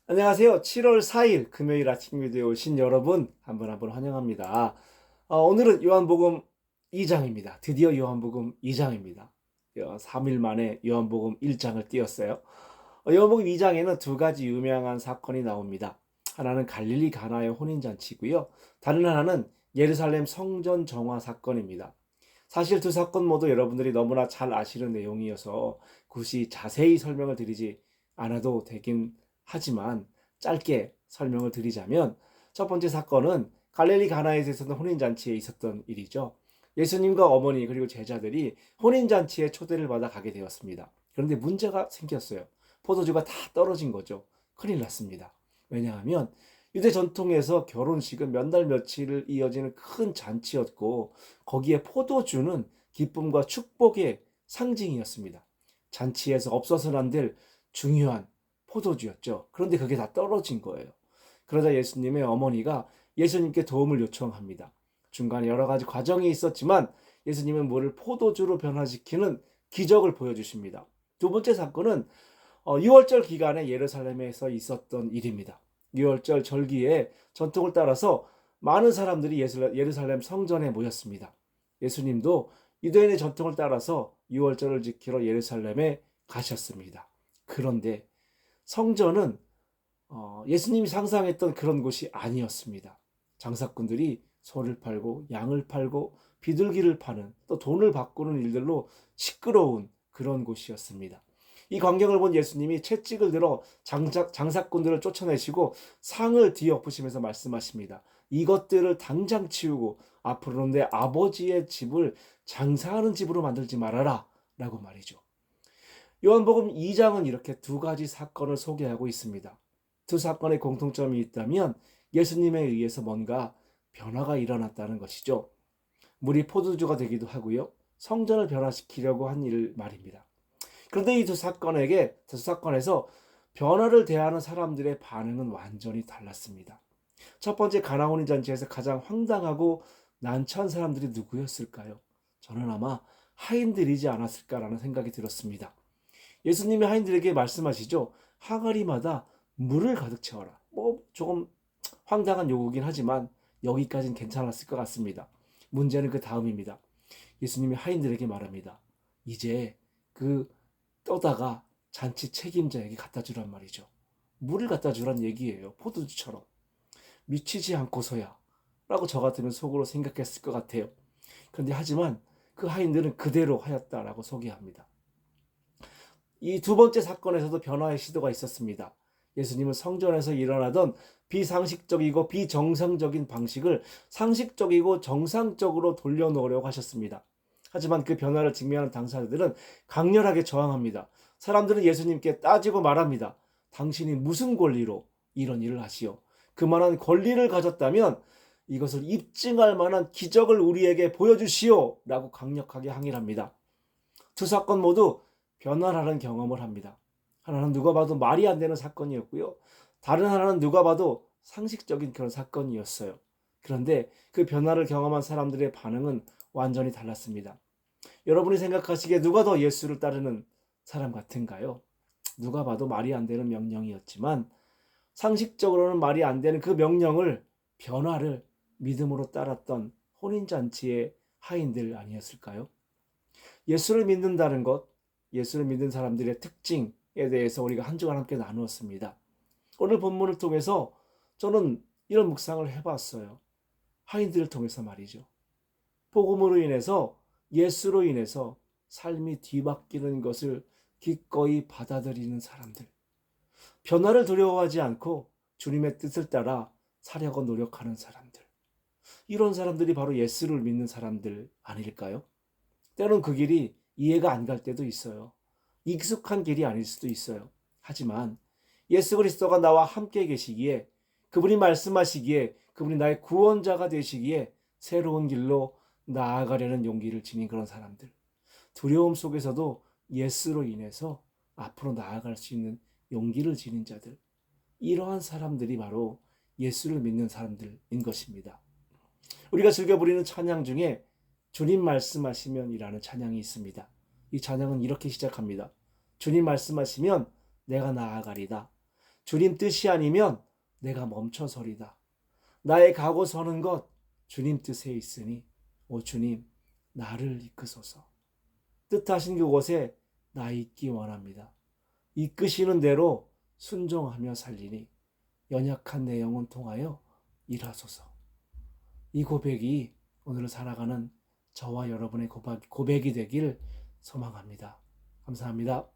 안녕하세요. 7월 4일 금요일 아침 뮤대에 오신 여러분 한 분 한 분 환영합니다. 오늘은 요한복음 2장입니다. 드디어 요한복음 2장입니다. 3일 만에 요한복음 1장을 띄었어요. 요한복음 2장에는 두 가지 유명한 사건이 나옵니다. 하나는 갈릴리 가나의 혼인잔치고요. 다른 하나는 예루살렘 성전 정화 사건입니다. 사실 두 사건 모두 여러분들이 너무나 잘 아시는 내용이어서 굳이 자세히 설명을 드리지 않아도 되긴 하지만 짧게 설명을 드리자면 첫 번째 사건은 갈릴리 가나에서 있었던 혼인잔치에 있었던 일이죠. 예수님과 어머니 그리고 제자들이 혼인잔치에 초대를 받아 가게 되었습니다. 그런데 문제가 생겼어요. 포도주가 다 떨어진 거죠. 큰일 났습니다. 왜냐하면 유대 전통에서 결혼식은 몇 달 며칠을 이어지는 큰 잔치였고 거기에 포도주는 기쁨과 축복의 상징이었습니다. 잔치에서 없어서는 안 될 중요한 포도주였죠. 그런데 그게 다 떨어진 거예요. 그러자 예수님의 어머니가 예수님께 도움을 요청합니다. 중간에 여러 가지 과정이 있었지만 예수님은 물을 포도주로 변화시키는 기적을 보여주십니다. 두 번째 사건은 6월절 기간에 예루살렘에서 있었던 일입니다. 6월절 절기에 전통을 따라서 많은 사람들이 예루살렘 성전에 모였습니다. 예수님도 유대인의 전통을 따라서 6월절을 지키러 예루살렘에 가셨습니다. 그런데 성전은 예수님이 상상했던 그런 곳이 아니었습니다. 장사꾼들이 소를 팔고 양을 팔고 비둘기를 파는 또 돈을 바꾸는 일들로 시끄러운 그런 곳이었습니다. 이 광경을 본 예수님이 채찍을 들어 장사꾼들을 쫓아내시고 상을 뒤엎으시면서 말씀하십니다. 이것들을 당장 치우고 앞으로는 내 아버지의 집을 장사하는 집으로 만들지 말아라 라고 말이죠. 요한복음 2장은 이렇게 두 가지 사건을 소개하고 있습니다. 두 사건의 공통점이 있다면 예수님에 의해서 뭔가 변화가 일어났다는 것이죠. 물이 포도주가 되기도 하고요. 성전을 변화시키려고 한 일 말입니다. 그런데 이 두 사건에서 변화를 대하는 사람들의 반응은 완전히 달랐습니다. 첫 번째 가나혼인 잔치에서 가장 황당하고 난처한 사람들이 누구였을까요? 저는 아마 하인들이지 않았을까라는 생각이 들었습니다. 예수님이 하인들에게 말씀하시죠. 항아리마다 물을 가득 채워라. 조금 황당한 요구긴 하지만 여기까지는 괜찮았을 것 같습니다. 문제는 그 다음입니다. 예수님이 하인들에게 말합니다. 이제 그 떠다가 잔치 책임자에게 갖다 주란 말이죠. 물을 갖다 주란 얘기예요. 포도주처럼. 미치지 않고서야 라고 저 같으면 속으로 생각했을 것 같아요. 그런데 하지만 그 하인들은 그대로 하였다라고 소개합니다. 이 두 번째 사건에서도 변화의 시도가 있었습니다. 예수님은 성전에서 일어나던 비상식적이고 비정상적인 방식을 상식적이고 정상적으로 돌려놓으려고 하셨습니다. 하지만 그 변화를 직면한 당사자들은 강렬하게 저항합니다. 사람들은 예수님께 따지고 말합니다. 당신이 무슨 권리로 이런 일을 하시오? 그만한 권리를 가졌다면 이것을 입증할 만한 기적을 우리에게 보여주시오! 라고 강력하게 항의를 합니다. 두 사건 모두 변화라는 경험을 합니다. 하나는 누가 봐도 말이 안 되는 사건이었고요. 다른 하나는 누가 봐도 상식적인 그런 사건이었어요. 그런데 그 변화를 경험한 사람들의 반응은 완전히 달랐습니다. 여러분이 생각하시기에 누가 더 예수를 따르는 사람 같은가요? 누가 봐도 말이 안 되는 명령이었지만 상식적으로는 말이 안 되는 그 명령을 변화를 믿음으로 따랐던 혼인잔치의 하인들 아니었을까요? 예수를 믿는다는 것, 예수를 믿는 사람들의 특징에 대해서 우리가 한 주간 함께 나누었습니다. 오늘 본문을 통해서 저는 이런 묵상을 해봤어요. 하인들을 통해서 말이죠. 복음으로 인해서 예수로 인해서 삶이 뒤바뀌는 것을 기꺼이 받아들이는 사람들. 변화를 두려워하지 않고 주님의 뜻을 따라 사려고 노력하는 사람들. 이런 사람들이 바로 예수를 믿는 사람들 아닐까요? 때론 그 길이 이해가 안 갈 때도 있어요. 익숙한 길이 아닐 수도 있어요. 하지만 예수 그리스도가 나와 함께 계시기에 그분이 말씀하시기에 그분이 나의 구원자가 되시기에 새로운 길로 나아가려는 용기를 지닌 그런 사람들. 두려움 속에서도 예수로 인해서 앞으로 나아갈 수 있는 용기를 지닌 자들. 이러한 사람들이 바로 예수를 믿는 사람들인 것입니다. 우리가 즐겨 부리는 찬양 중에 주님 말씀하시면 이라는 찬양이 있습니다. 이 찬양은 이렇게 시작합니다. 주님 말씀하시면 내가 나아가리다. 주님 뜻이 아니면 내가 멈춰서리다. 나의 가고 서는 것 주님 뜻에 있으니 오 주님 나를 이끄소서. 뜻하신 그곳에 나 있기 원합니다. 이끄시는 대로 순종하며 살리니 연약한 내 영혼 통하여 일하소서. 이 고백이 오늘 살아가는 저와 여러분의 고백이 되길 소망합니다. 감사합니다.